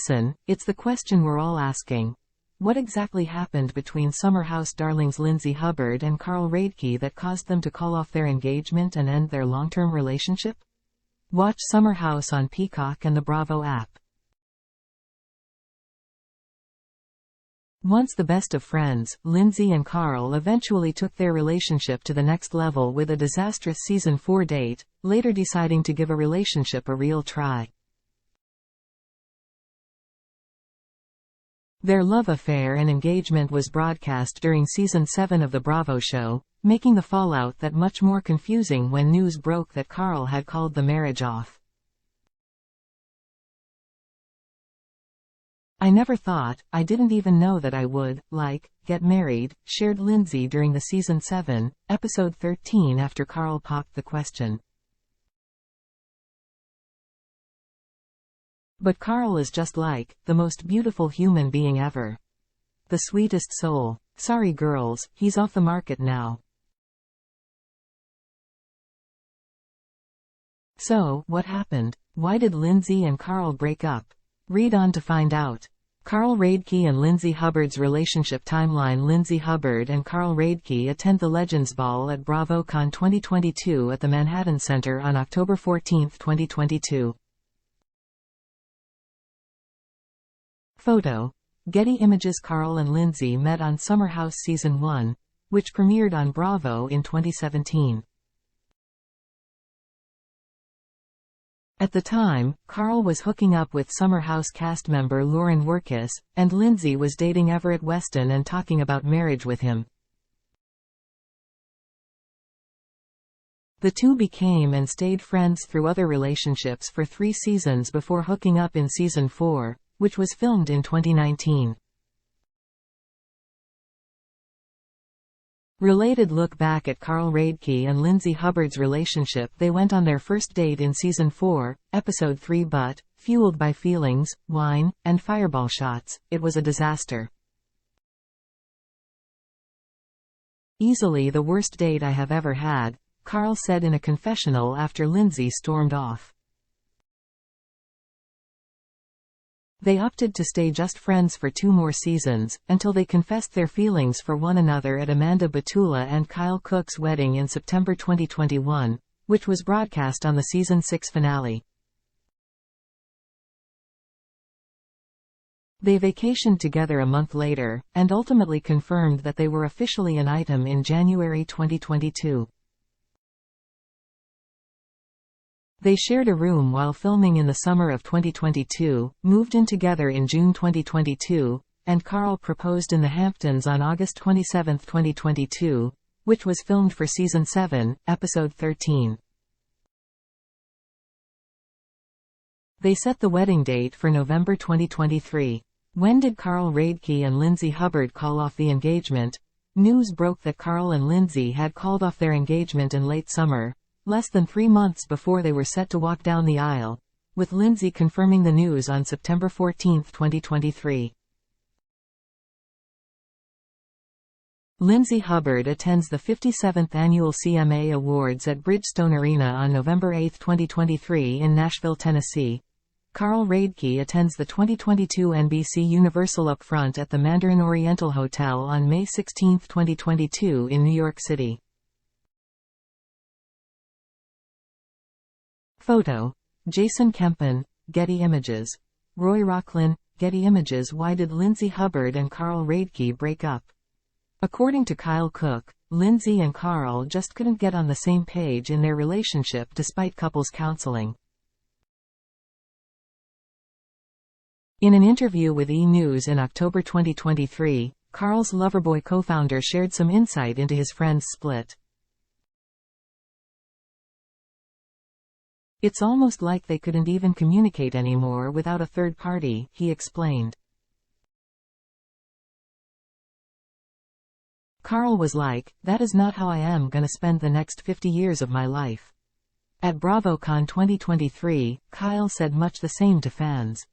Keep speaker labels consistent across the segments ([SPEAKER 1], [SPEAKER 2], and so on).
[SPEAKER 1] Listen, it's the question we're all asking. What exactly happened between Summer House darlings Lindsay Hubbard and Carl Radke that caused them to call off their engagement and end their long-term relationship? Watch Summer House on Peacock and the Bravo app. Once the best of friends, Lindsay and Carl eventually took their relationship to the next level with a disastrous season 4 date, later deciding to give a relationship a real try. Their love affair and engagement was broadcast during season 7 of the Bravo show, making the fallout that much more confusing when news broke that Carl had called the marriage off. "I never thought, I didn't even know that I would, get married," shared Lindsay during the season 7, episode 13 after Carl popped the question. "But Carl is just the most beautiful human being ever. The sweetest soul. Sorry girls, he's off the market now." So, what happened? Why did Lindsay and Carl break up? Read on to find out. Carl Radke and Lindsay Hubbard's relationship timeline. Lindsay Hubbard and Carl Radke attend the Legends Ball at BravoCon 2022 at the Manhattan Center on October 14, 2022. Photo. Getty Images. Carl and Lindsay met on Summer House Season 1, which premiered on Bravo in 2017. At the time, Carl was hooking up with Summer House cast member Lauren Workis, and Lindsay was dating Everett Weston and talking about marriage with him. The two became and stayed friends through other relationships for 3 seasons before hooking up in Season 4, which was filmed in 2019. Related look back at Carl Radke and Lindsay Hubbard's relationship. They went on their first date in Season 4, Episode 3 but, fueled by feelings, wine, and fireball shots, it was a disaster. "Easily the worst date I have ever had," Carl said in a confessional after Lindsay stormed off. They opted to stay just friends for 2 more seasons, until they confessed their feelings for one another at Amanda Batula and Kyle Cook's wedding in September 2021, which was broadcast on the Season 6 finale. They vacationed together a month later, and ultimately confirmed that they were officially an item in January 2022. They shared a room while filming in the summer of 2022, moved in together in June 2022, and Carl proposed in the Hamptons on August 27, 2022, which was filmed for Season 7, Episode 13. They set the wedding date for November 2023. When did Carl Radke and Lindsay Hubbard call off the engagement? News broke that Carl and Lindsay had called off their engagement in late summer, less than 3 months before they were set to walk down the aisle, with Lindsay confirming the news on September 14, 2023. Lindsay Hubbard attends the 57th Annual CMA Awards at Bridgestone Arena on November 8, 2023 in Nashville, Tennessee. Carl Radke attends the 2022 NBC Universal Upfront at the Mandarin Oriental Hotel on May 16, 2022 in New York City. Photo. Jason Kempen, Getty Images. Roy Rocklin, Getty Images. Why did Lindsay Hubbard and Carl Radke break up? According to Kyle Cook, Lindsay and Carl just couldn't get on the same page in their relationship despite couples counseling. In an interview with E! News in October 2023, Carl's Loverboy co-founder shared some insight into his friend's split. "It's almost like they couldn't even communicate anymore without a third party," he explained. Carl was like, "That is not how I am gonna spend the next 50 years of my life." At BravoCon 2023, Kyle said much the same to fans.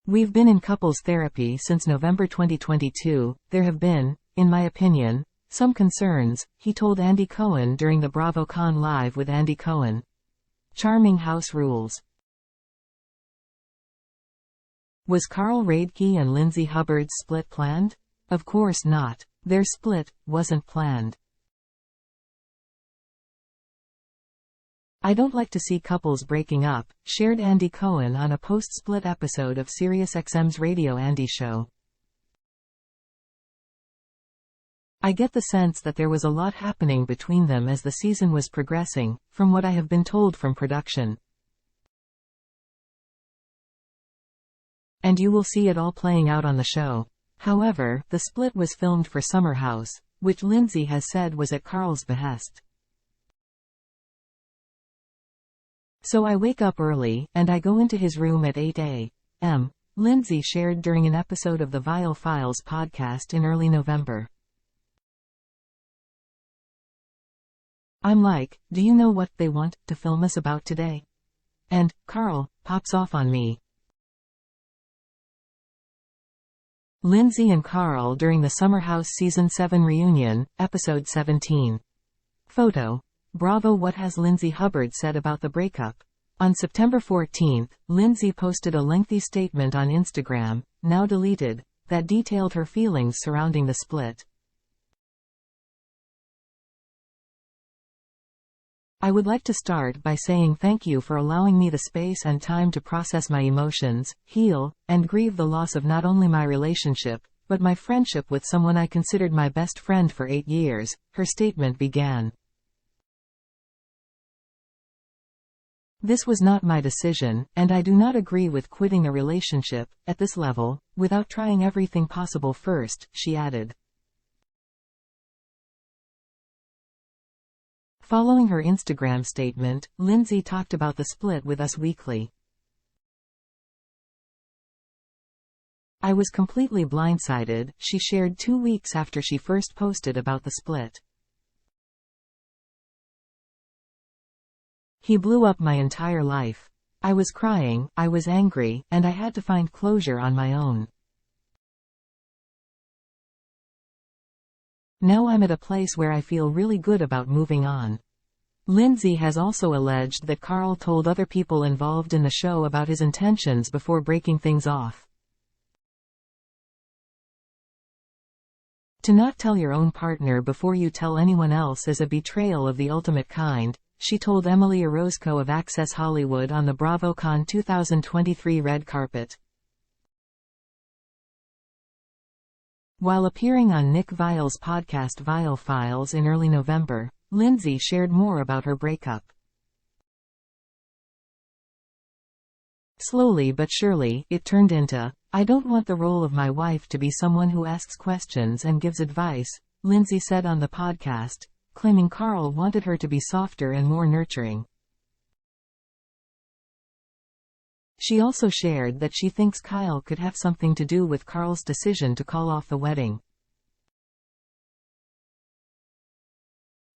[SPEAKER 1] "We've been in couples therapy since November 2022, there have been, in my opinion, some concerns," he told Andy Cohen during the BravoCon Live with Andy Cohen. "Charming house rules. Was Carl Radke and Lindsay Hubbard's split planned? Of course not. Their split wasn't planned. I don't like to see couples breaking up, shared Andy Cohen on a post-split episode of SiriusXM's Radio Andy Show. I get the sense that there was a lot happening between them as the season was progressing, from what I have been told from production. And you will see it all playing out on the show. However, the split was filmed for Summer House, which Lindsay has said was at Carl's behest. So I wake up early, and I go into his room at 8 a.m., Lindsay shared during an episode of the Vile Files podcast in early November. I'm like, do you know what they want to film us about today? And Carl pops off on me. Lindsay and Carl during the Summer House Season 7 reunion, Episode 17. Photo. Bravo. What has Lindsay Hubbard said about the breakup? On September 14, Lindsay posted a lengthy statement on Instagram, now deleted, that detailed her feelings surrounding the split. I would like to start by saying thank you for allowing me the space and time to process my emotions, heal, and grieve the loss of not only my relationship, but my friendship with someone I considered my best friend for 8 years, her statement began. This was not my decision, and I do not agree with quitting a relationship, at this level, without trying everything possible first, she added. Following her Instagram statement, Lindsay talked about the split with Us Weekly. I was completely blindsided, she shared 2 weeks after she first posted about the split. He blew up my entire life. I was crying, I was angry, and I had to find closure on my own. Now I'm at a place where I feel really good about moving on. Lindsay has also alleged that Carl told other people involved in the show about his intentions before breaking things off. To not tell your own partner before you tell anyone else is a betrayal of the ultimate kind, she told Emily Orozco of Access Hollywood on the BravoCon 2023 red carpet. While appearing on Nick Viall's podcast Vile Files in early November, Lindsay shared more about her breakup. Slowly but surely, it turned into, I don't want the role of my wife to be someone who asks questions and gives advice, Lindsay said on the podcast, claiming Carl wanted her to be softer and more nurturing. She also shared that she thinks Kyle could have something to do with Carl's decision to call off the wedding.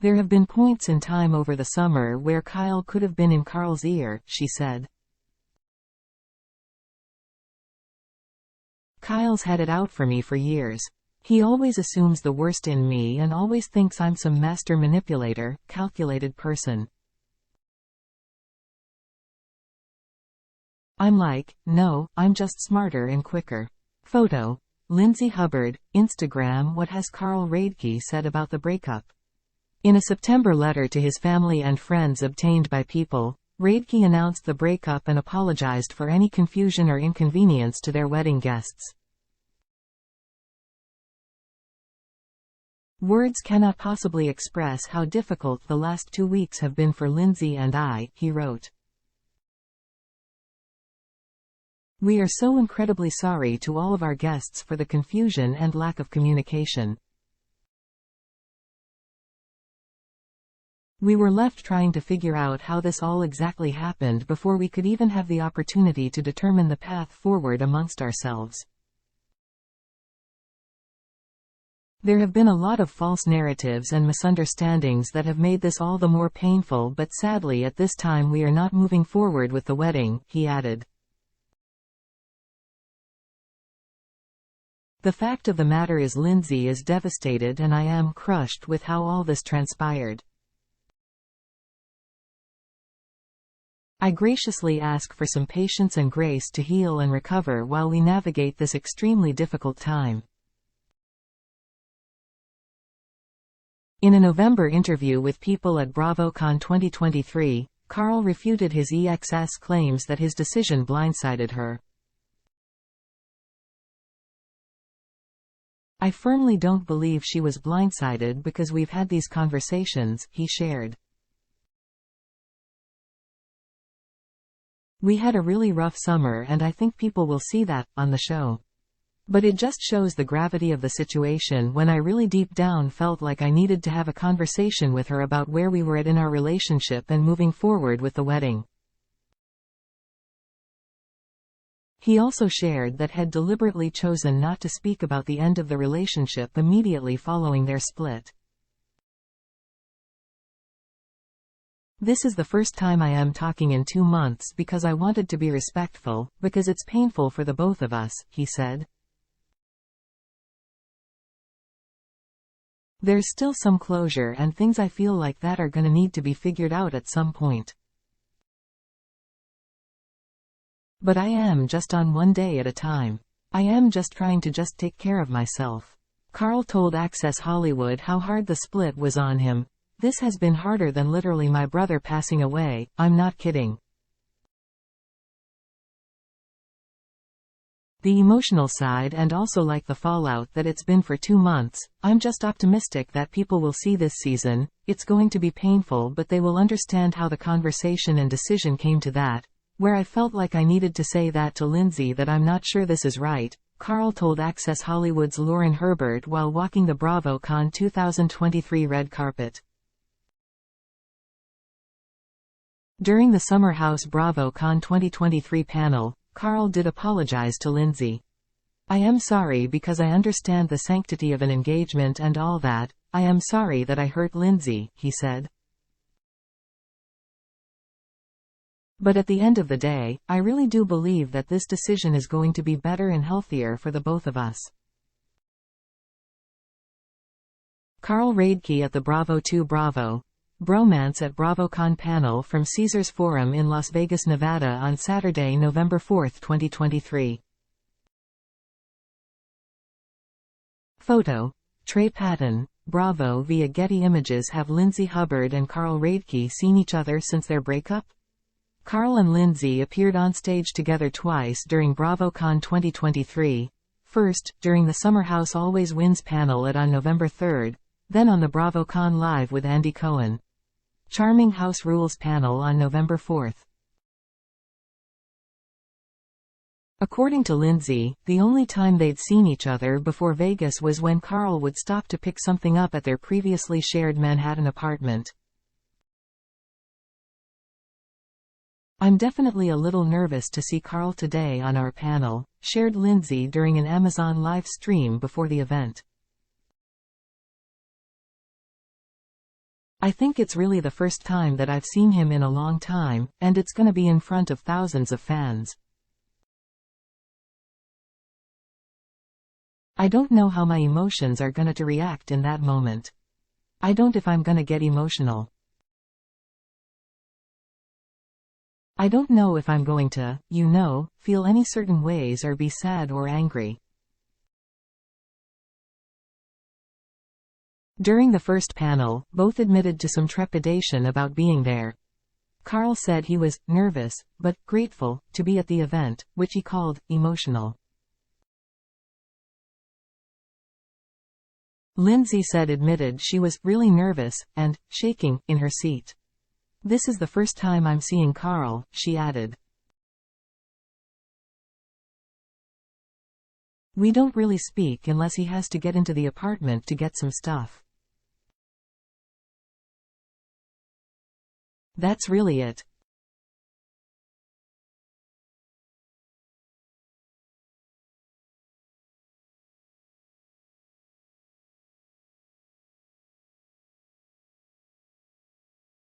[SPEAKER 1] There have been points in time over the summer where Kyle could have been in Carl's ear, she said. Kyle's had it out for me for years. He always assumes the worst in me and always thinks I'm some master manipulator, calculated person. I'm like, no, I'm just smarter and quicker. Photo. Lindsay Hubbard, Instagram. What has Carl Radke said about the breakup? In a September letter to his family and friends obtained by People, Radke announced the breakup and apologized for any confusion or inconvenience to their wedding guests. Words cannot possibly express how difficult the last 2 weeks have been for Lindsay and I, he wrote. We are so incredibly sorry to all of our guests for the confusion and lack of communication. We were left trying to figure out how this all exactly happened before we could even have the opportunity to determine the path forward amongst ourselves. There have been a lot of false narratives and misunderstandings that have made this all the more painful, but sadly at this time we are not moving forward with the wedding, he added. The fact of the matter is Lindsay is devastated and I am crushed with how all this transpired. I graciously ask for some patience and grace to heal and recover while we navigate this extremely difficult time. In a November interview with People at BravoCon 2023, Carl refuted his ex's claims that his decision blindsided her. "I firmly don't believe she was blindsided because we've had these conversations," he shared. "We had a really rough summer and I think people will see that on the show. But it just shows the gravity of the situation when I really deep down felt like I needed to have a conversation with her about where we were at in our relationship and moving forward with the wedding." He also shared that had deliberately chosen not to speak about the end of the relationship immediately following their split. "This is the first time I am talking in 2 months because I wanted to be respectful, because it's painful for the both of us," he said. "There's still some closure and things I feel like that are gonna need to be figured out at some point. But I am just on one day at a time. I am just trying to just take care of myself." Carl told Access Hollywood how hard the split was on him. "This has been harder than literally my brother passing away, I'm not kidding. The emotional side and also like the fallout that it's been for 2 months, I'm just optimistic that people will see this season. It's going to be painful but they will understand how the conversation and decision came to that. Where I felt like I needed to say that to Lindsay that I'm not sure this is right," Carl told Access Hollywood's Lindsay Hubbard while walking the BravoCon 2023 red carpet. During the Summer House BravoCon 2023 panel, Carl did apologize to Lindsay. "I am sorry because I understand the sanctity of an engagement and all that. I am sorry that I hurt Lindsay," he said. "But at the end of the day, I really do believe that this decision is going to be better and healthier for the both of us." Carl Radke at the Bravo 2 Bravo Bromance at BravoCon panel from Caesars Forum in Las Vegas, Nevada on Saturday, November 4, 2023. Photo: Trey Patton. Bravo via Getty Images. Have Lindsay Hubbard and Carl Radke seen each other since their breakup? Carl and Lindsay appeared on stage together twice during BravoCon 2023. First, during the Summer House Always Wins panel on November 3, then on the BravoCon Live with Andy Cohen. Charming House Rules panel on November 4. According to Lindsay, the only time they'd seen each other before Vegas was when Carl would stop to pick something up at their previously shared Manhattan apartment. "I'm definitely a little nervous to see Carl today on our panel," shared Lindsay during an Amazon live stream before the event. "I think it's really the first time that I've seen him in a long time, and it's gonna be in front of thousands of fans. I don't know how my emotions are gonna to react in that moment. I don't if I'm gonna get emotional. I don't know if I'm going to, feel any certain ways or be sad or angry." During the first panel, both admitted to some trepidation about being there. Carl said he was nervous, but grateful to be at the event, which he called emotional. Lindsay admitted she was really nervous and shaking in her seat. "This is the first time I'm seeing Carl," she added. "We don't really speak unless he has to get into the apartment to get some stuff. That's really it.